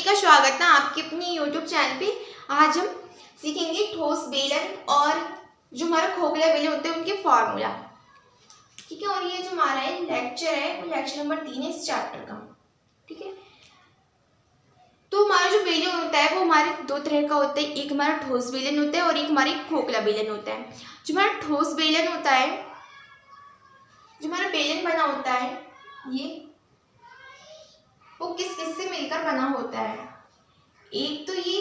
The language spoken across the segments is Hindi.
का स्वागत है आपके अपनी YouTube चैनल पे। आज हम सीखेंगे ठोस बेलन और जो हमारा खोखला बेलन होते हैं उनके फॉर्मूला। ठीक है, और ये जो हमारा लेक्चर है वो लेक्चर नंबर 3 है इस चैप्टर का। ठीक है, तो हमारा जो बेलन होता है वो हमारे दो तरह का होता है। एक हमारा ठोस बेलन होता है और एक हमारा खोखला बेलन होता है। जो हमारा ठोस बेलन होता है, जो हमारा बेलन बना होता है, ये वो किस किस से मिलकर बना होता है। एक तो ये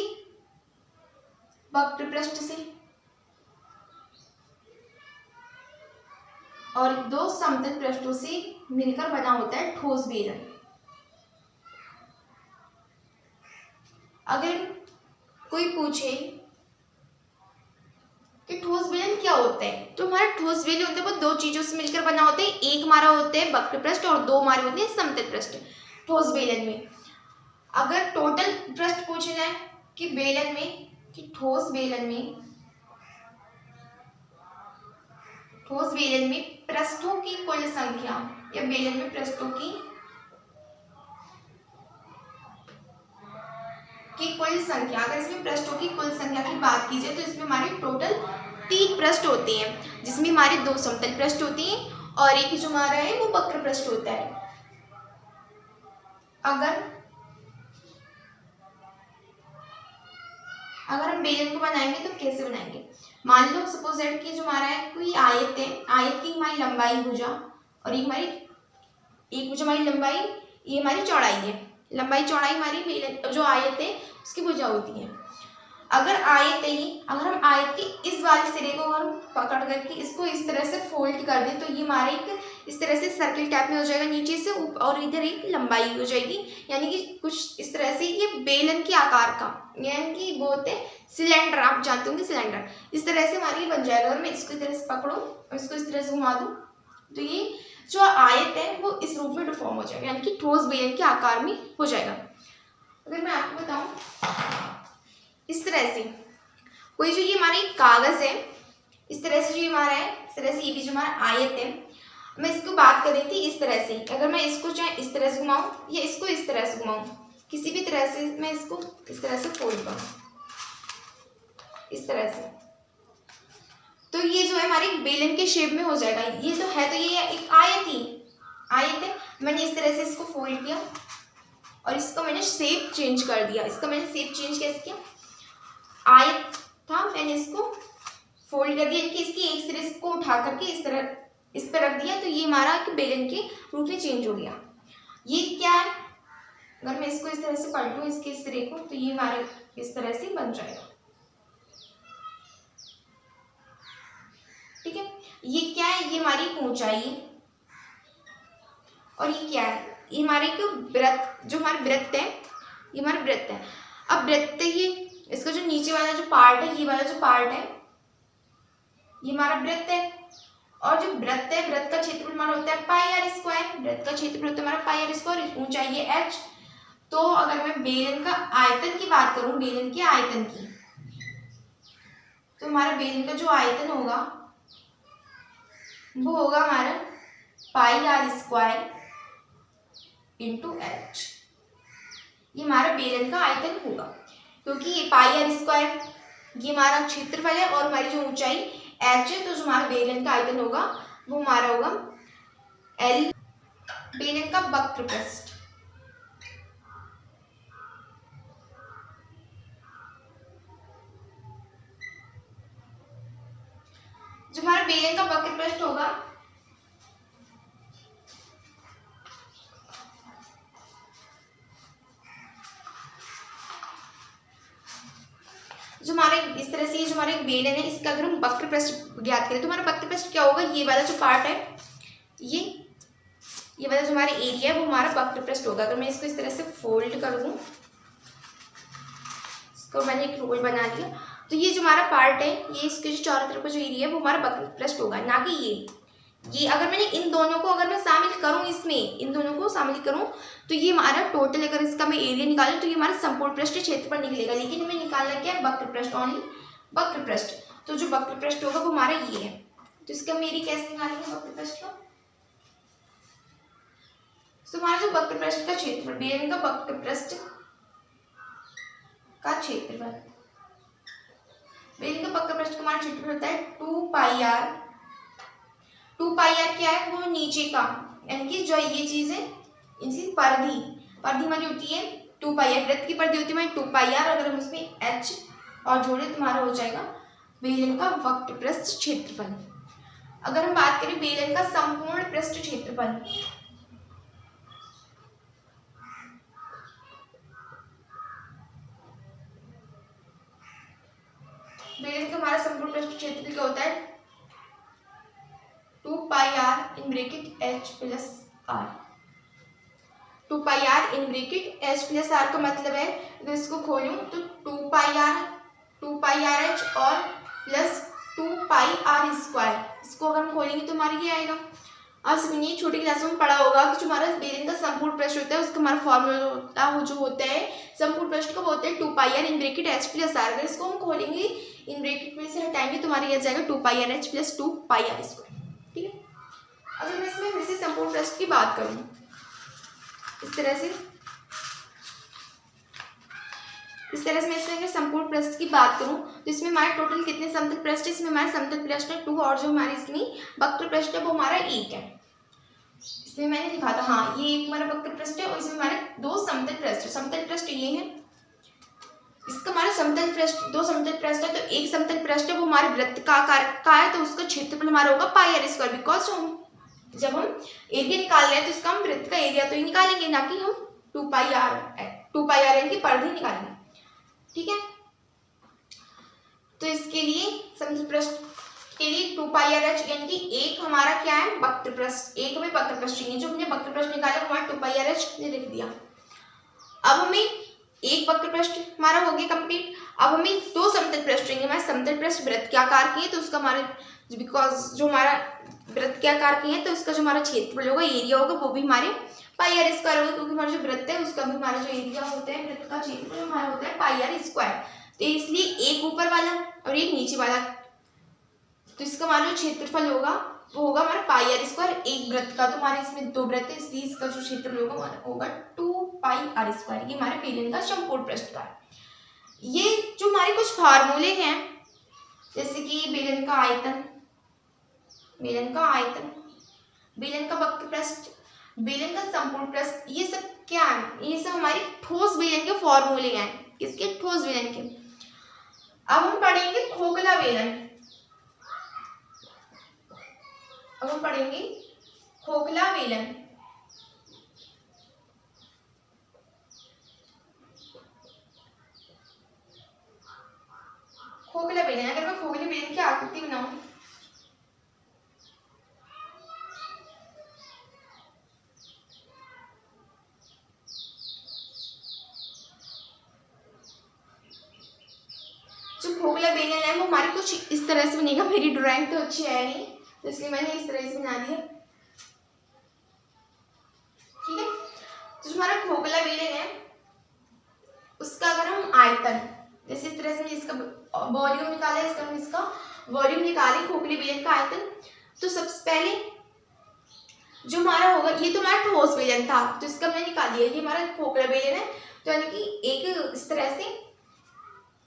वक्र पृष्ठ से और दो समतल पृष्ठों से मिलकर बना होता है ठोस बेलन। अगर कोई पूछे कि ठोस बेलन क्या होता है, तो हमारा ठोस बेलन होता है वो दो चीजों से मिलकर बना होता है। एक हमारा होता है वक्र पृष्ठ और दो हमारे होते हैं समतल पृष्ठ। ठोस बेलन में अगर टोटल पृष्ठ पूछना है कि बेलन में, कि ठोस बेलन में पृष्ठों की कुल संख्या या बेलन में पृष्ठों की कुल संख्या, अगर इसमें पृष्ठों की कुल संख्या की बात की जाए तो इसमें हमारे टोटल 3 पृष्ठ होते हैं, जिसमें हमारे 2 समतल पृष्ठ होते हैं और एक जो हमारा है वो वक्र पृष्ठ होता है। अगर हम बेलन को बनाएंगे तो कैसे बनाएंगे। मान लो सपोज दैट कि जो हमारा है कोई आयत है, आयत की हमारी लंबाई भुजा और एक भुजा हमारी लंबाई, ये हमारी चौड़ाई है। लंबाई चौड़ाई हमारी बेलन जो आयत है उसकी भुजा होती है। अगर आयत है ये, अगर हम आयत के इस वाले सिरे को हम पकड़ करके इसको इस तरह से फोल्ड कर दें तो ये हमारा एक इस तरह से सर्किल टाइप में हो जाएगा नीचे से, और इधर एक लंबाई हो जाएगी, यानी कि कुछ इस तरह से ये बेलन के आकार का, यानी कि वो होते हैं सिलेंडर, आप जानते होंगे सिलेंडर, इस तरह से हमारी बन जाएगा। अगर मैं इसको इस तरह से पकड़ूं और इसको इस तरह से घुमा दूं तो ये जो आयत है वो इस रूप में डिफॉर्म हो जाएगा, यानी कि ठोस बेलन के आकार में हो जाएगा। अगर मैं आपको बताऊं इस तरह से कोई जो ये हमारा एक कागज है, इस तरह से जो हमारा है, इस तरह से ये भी जो हमारा आयत है, मैं इसको बात कर रही थी इस तरह से। अगर मैं इसको चाहे इस तरह से घुमाऊं या इसको इस तरह से घुमाऊं, किसी भी तरह से मैं इसको इस तरह से फोल्ड करूं इस तरह से, तो ये जो है हमारे बेलन के शेप में हो जाएगा। ये तो है, तो ये एक आयत है। मैंने इस तरह से इसको फोल्ड किया और इसको मैंने शेप चेंज कर दिया। इसका मैंने शेप चेंज कैसे किया, आयत था, मैंने इसको फोल्ड कर दिया कि इसकी एक सिरे को उठा करके इस तरह इस पर रख दिया, तो ये हमारा बेलन के रूप में चेंज हो गया। ये क्या है, अगर मैं इसको इस तरह से पलटूं इसके सिरे को तो ये हमारे इस तरह से बन जाएगा। ठीक है, ये क्या है, ये हमारी ऊंचाई है और ये क्या है, ये हमारे एक वृत्त, जो हमारे वृत्त है, ये हमारा वृत्त है। अब वृत्त ये इसका जो नीचे वाला जो पार्ट है, ये वाला जो पार्ट है ये हमारा वृत्त है, और जो वृत्त है, वृत्त का क्षेत्रफल हमारा होता है पाई आर स्क्वायर। वृत्त का क्षेत्रफल होता है हमारा पाई आर स्क्वायर, ऊंचाई है h। तो अगर मैं बेलन का आयतन की बात करूं, बेलन के आयतन की, तो हमारा बेलन का जो आयतन होगा वो होगा हमारा पाई आर स्क्वायर इंटू h। ये हमारा बेलन का आयतन होगा, क्योंकि ये पाई आर स्क्वायर ये हमारा क्षेत्रफल है और हमारी जो ऊंचाई h है, तो जो हमारा बेलन का आयतन होगा वो हमारा होगा L। बेलन का वक्र पृष्ठ, जो हमारा बेलन का वक्र पृष्ठ होगा जो हमारे इस तरह से, ये जो हमारा एक बेलन है इसका अगर हम वक्र पृष्ठ ज्ञात करें तो हमारा वक्र पृष्ठ क्या होगा, ये वाला जो पार्ट है, ये वाला जो हमारा एरिया है वो हमारा वक्र पृष्ठ होगा। अगर मैं इसको इस तरह से फोल्ड कर दूं, इसको मैंने एक रोल बना लिया, तो ये जो हमारा पार्ट है, ये इसके जो चारों तरफ का जो एरिया है वो हमारा वक्र पृष्ठ होगा, ना कि ये अगर मैंने इन दोनों को अगर मैं शामिल करूं, इसमें इन दोनों को शामिल करूं तो ये हमारा टोटल, अगर इसका मैं एरिया निकालूं तो ये हमारा संपूर्ण पृष्ठ क्षेत्रफल निकलेगा। लेकिन हमें निकालना क्या है, वक्र पृष्ठ, ओनली वक्र पृष्ठ। तो जो वक्र पृष्ठ होगा वो हमारा ये है, तो इसका हम एरिया कैसे निकालेंगे वक्र पृष्ठ का। तो हमारा जो वक्र पृष्ठ का क्षेत्रफल, बेलन का वक्र पृष्ठ का क्षेत्रफल। बेलन का वक्र पृष्ठ का हमारा क्षेत्रफल होता है 2πr। 2πr क्या है, वो नीचे का, यानी कि जो ये चीज है इनकी परिधि हमारी होती है 2πr, वृत्त की परिधि होती है हमारी 2πr। अगर हम उसमें h और जोड़े तो हमारा हो जाएगा बेलन का वक्र पृष्ठ क्षेत्रफल। अगर हम बात करें बेलन का संपूर्ण पृष्ठ क्षेत्रफल, बेलन का हमारा संपूर्ण पृष्ठ क्षेत्रफल क्या होता है 2πr in bracket h plus r। 2πr in bracket h plus r का मतलब है, अगर इसको खोलूं तो 2πrh और प्लस 2πr स्क्वायर, इसको अगर हम खोलेंगे तो हमारा ये आएगा। आप समझिए छोटी क्लासों में पढ़ा होगा कि जो हमारा बेलन का संपूर्ण पृष्ठ होता है उसका हमारा फॉर्मूला जो होता है संपूर्ण पृष्ठ का, वो होता है 2πr in bracket h plus r। अगर इसको हम खोलेंगे इन ब्रैकेट में से हटाएंगे तो हमारा ये आ जाएगा 2πrh प्लस 2πr स्क्वायर। ठीक है, अगर मैं इसमें फिर से संपूर्ण पृष्ठ की बात करूँ इस तरह से मैं इसमें अगर संपूर्ण पृष्ठ की बात करूं तो इसमें हमारे टोटल कितने समतल पृष्ठ है, इसमें हमारे समतल पृष्ठ है 2 और जो हमारे इसमें वक्र पृष्ठ है वो हमारा 1 है। इसमें मैंने लिखा था, हाँ ये एक हमारा वक्र पृष्ठ है और इसमें हमारे 2 समतल पृष्ठ है। समतल पृष्ठ ये है, इसका हमारा समतल पृष्ठ 2 समतल पृष्ठ है, तो एक समतल पृष्ठ है वो हमारे वृत्त का आकार का है, तो उसका क्षेत्रफल हमारा होगा πr स्क्वायर। बिकॉज जब हम एरिया निकाल रहे हैं तो इसका हम वृत्त का एरिया तो ही निकालेंगे, ना कि हम 2πr की परिधि निकालेंगे। ठीक है, तो इसके लिए समतल पृष्ठ के लिए 2πrh यानी कि एक हमारा क्या है वक्र पृष्ठ, एक हमें वक्र पृष्ठ चाहिए, जो हमने वक्र पृष्ठ निकाला हमारा 2πrh ने लिख दिया। अब हमें एक वक्र पृष्ठ हमारा हो गया कंप्लीट। अब हमें 2 समतल पृष्ठ चाहिए। हमारे समतल पृष्ठ वृत्त के आकार के हैं तो उसका हमारा बिकॉज जो हमारा वृत्त के आकार के हैं तो उसका जो हमारा क्षेत्रफल होगा एरिया होगा वो भी हमारे πr स्क्वायर होगा, क्योंकि हमारा जो वृत्त है उसका भी हमारा जो एरिया होता है वृत्त का क्षेत्रफल हमारा होता है πr स्क्वायर। तो इसलिए एक ऊपर वाला और एक नीचे वाला, तो इसका हमारा जो क्षेत्रफल होगा वो होगा हमारा πr स्क्वायर एक वृत्त का। तो हमारे इसमें 2 वृत्त है इसलिए इसका जो क्षेत्रफल होगा 2πr स्क्वायर। ये हमारे बेलन का संपूर्ण पृष्ठ का है। ये जो हमारे कुछ फार्मूले हैं जैसे कि बेलन का आयतन, बेलन का वक्र पृष्ठ, बेलन का संपूर्ण पृष्ठ, ये सब क्या है, ये सब हमारे ठोस बेलन के फॉर्मूले हैं। किसके? ठोस बेलन के। अब हम पढ़ेंगे खोखला बेलन। अब हम पढ़ेंगे खोखला बेलन। खोखला बेलन, अगर मैं खोखले बेलन की आकृति बनाऊं जो खोखला बेलन है वो हमारी कुछ इस तरह से बनेगा। मेरी ड्राइंग तो अच्छी है नहीं तो इसलिए मैंने इस तरह से बना दिया। ठीक है, तो जो हमारा खोखला बेलन है उसका अगर हम आयतन जैसे इस तरह से इसका वॉल्यूम निकाला है, इसका हम इसका वॉल्यूम निकालें खोखले बेलन का आयतन, तो सबसे पहले जो हमारा होगा, ये तो हमारा ठोस बेलन था तो इसका हमने निकाल दिया, ये हमारा खोखला बेलन है। तो यानी कि एक इस तरह से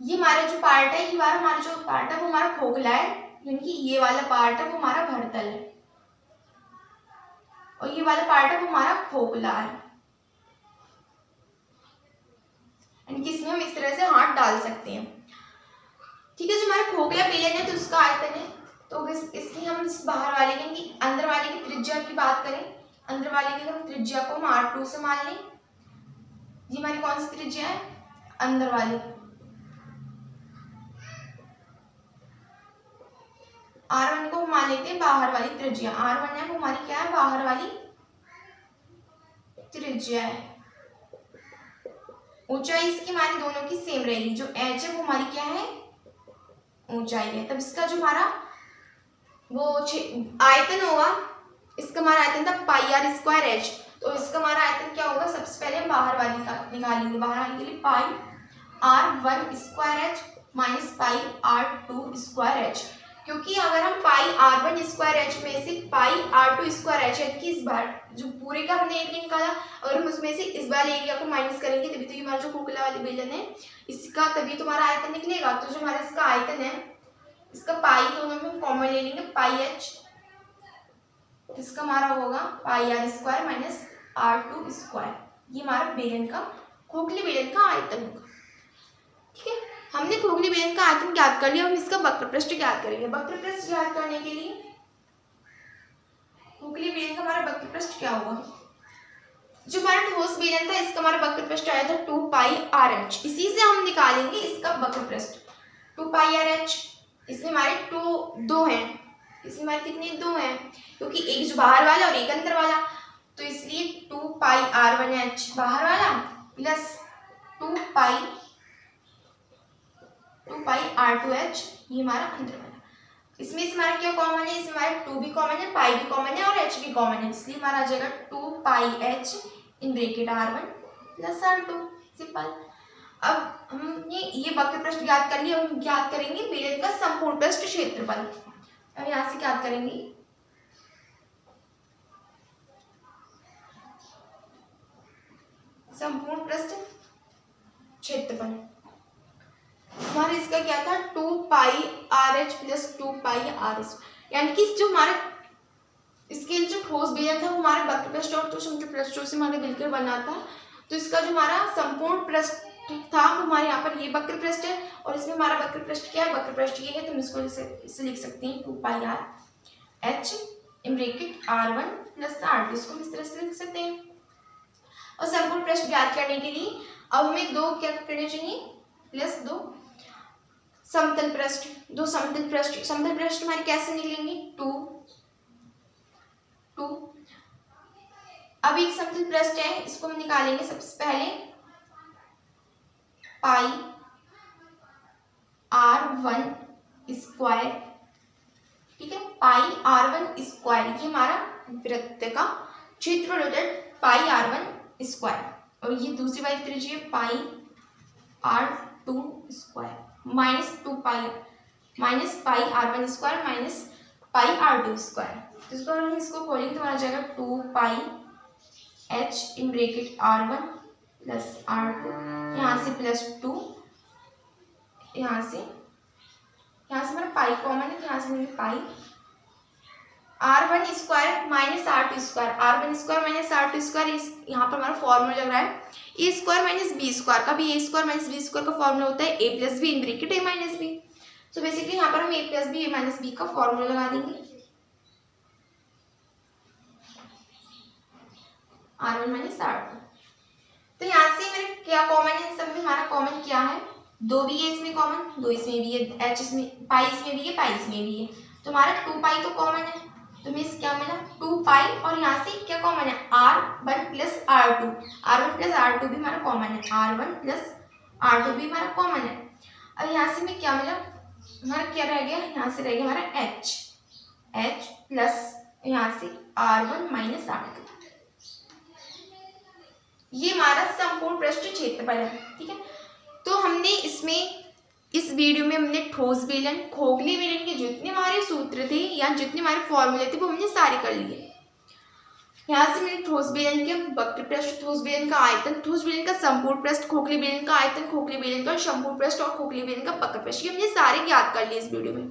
ये हमारा जो पार्ट है, ये हमारा जो पार्ट है वो हमारा खोखला है, यानी कि ये वाला पार्ट है वो हमारा भरतल है और ये वाला पार्ट है वो हमारा खोखला है। यानी कि इसमें हम इस तरह से हाथ डाल सकते हैं। ठीक है, जो हमारा खोखला बेलन है तो उसका आयतन है, तो इसकी हम इस बाहर वाले की अंदर वाले की त्रिज्या की बात करें, अंदर वाले की हम त्रिज्या को हम r2 से मान लें। ये हमारी कौन सी त्रिज्या है? अंदर वाली। r1 को हम मान लेते हैं बाहर वाली त्रिज्या। r1 है वो हमारी क्या है? बाहर वाली त्रिज्या है। ऊंचाई इसकी हमारी दोनों की सेम रहेगी, जो h है वो हमारी क्या है? ऊंचाई है। तब इसका जो हमारा वो आयतन होगा, इसका हमारा आयतन था πr स्क्वायर h, तो इसका हमारा आयतन क्या होगा? सबसे पहले हम बाहर वाली का निकालेंगे। बाहर वाली के लिए πr1 square h minus πr2 square h। क्योंकि अगर हम पाई r1 स्क्वायर एच में से पाई r2 स्क्वायर एच की इस बार जो पूरे का हमने एरिया निकाला, अगर हम उसमें से इस बार एरिया को माइनस करेंगे तभी तो ये हमारा जो खोखला वाली बेलन है इसका तभी तुम्हारा आयतन निकलेगा। तो जो हमारा इसका आयतन है इसका पाई दोनों में कॉमन ले लेंगे, पाई एच, इसका हमारा होगा pi R square minus r2 square. ये हमारा बेलन का खोखली बेलन का आयतन होगा। ठीक है, हमने खोखली बेलन का आयतन ज्ञात कर लिया। हम इसका वक्र पृष्ठ ज्ञात करेंगे। वक्र पृष्ठ ज्ञात करने के लिए खोखली बेलन का हमारा वक्र पृष्ठ क्या होगा, जो हमारा ठोस बेलन था इसका हमारा वक्र पृष्ठ आया था 2 पाई आर एच। इसी से हम निकालेंगे इसका वक्र पृष्ठ 2 पाई आर एच। इसमें हमारे दो हैं, इसमें हमारे कितने दो हैं, क्योंकि एक जो बाहर वाला और एक अंदर वाला, तो इसलिए 2 पाई r1 h बाहर वाला प्लस 2 पाई r2 h ये हमारा अंदर वाला। इसमें से हमारा क्या कॉमन है, इसमें हमारा 2 भी कॉमन है, पाई भी कॉमन है और h भी कॉमन है, इसलिए हमारा आ जाएगा 2 पाई h इन bracket r1 plus r2। Simple. अब हमने ये वक्र पृष्ठ ज्ञात कर लिया। हम ज्ञात करेंगे बेलन का संपूर्ण पृष्ठ क्षेत्रफल। अब यहाँ से ज्ञात करेंगे संपूर्ण पृष्ठ क्षेत्रफल। हमारा इसका क्या था 2 pi R H plus 2 pi R S, यानी कि जो हमारा इसके जो ठोस बेलन था वो हमारे वक्र पृष्ठ और समुद्र पृष्ठों से हमारे मिलकर बना था। तो इसका जो हमारा संपूर्ण पृष्ठ था वो हमारे यहाँ पर ये वक्र पृष्ठ है और इसमें हमारा वक्र पृष्ठ क्या है, वक्र पृष्ठ ये है। तो हम इसको इसे लिख सकते हैं 2 pi R H in bracket r1 plus r2, इसको इस तरह से लिख सकते हैं। और संपूर्ण पृष्ठ ज्ञात करने के लिए अब हमें दो क्या करने चाहिए, प्लस 2 समतल पृष्ठ। दो समतल पृष्ठ हमारे कैसे निकलेंगे 2 2। अब एक समतल पृष्ठ है, इसको हम निकालेंगे सबसे पहले पाई r1 स्क्वायर। ठीक है, पाई r1 स्क्वायर ये हमारा वृत्त का क्षेत्रफल होता है पाई r1 स्क्वायर, और ये दूसरी वाली त्रिज्या पाई r2 square minus 2 pi minus pi r1 square minus pi r2 square. इसको हम इसको खोलेंगे तो हमारा जाएगा 2 पाई h इन ब्रैकेट r1 प्लस r2, यहाँ से प्लस 2, यहाँ से हमारा पाई कॉमन है, यहाँ से pi r1 square minus r2 square. r1 square minus r2 square, यहाँ पर हमारा फॉर्मूला लग रहा है A square minus B square का। भी A square minus B square का फॉर्मूला होता है A plus B in bracket A minus B. तो बेसिकली यहाँ पर हम A plus B A minus B का फॉर्मूला लगा देंगे, r1 माइनस r2। तो यहाँ से मेरे क्या कॉमन है, इन सब में हमारा कॉमन क्या है, 2 भी है इसमें कॉमन, 2 इसमें भी है, h इसमें पाई इसमें भी है, पाई इसमें भी है। तो हमारा 2 पाई तो कॉमन है, तो मीन्स क्या मिला 2 पाई, और यहाँ से क्या कॉमन है r1 plus r2, r1 plus r2 भी हमारा कॉमन है, r1 प्लस r2 भी हमारा कॉमन है। अब यहाँ से में क्या मिला, हमारा क्या रह गया, यहाँ से रह गया हमारा h प्लस यहाँ से r1 माइनस r2। ये हमारा संपूर्ण पृष्ठ क्षेत्रफल है। ठीक है, तो हमने इसमें इस वीडियो में हमने ठोस बेलन खोखली बेलन के जितने हमारे सूत्र थे या जितने हमारे फॉर्मूले थे वो हमने सारे कर लिए। यहाँ से मैंने ठोस बेलन के वक्र पृष्ठ, ठोस बेलन का आयतन, ठोस बेलन का संपूर्ण पृष्ठ, खोखली बेलन का आयतन, खोखली बेलन का संपूर्ण पृष्ठ और खोखली बेलन का वक्र पृष्ठ, ये हमने सारे ज्ञात कर लिए इस वीडियो में।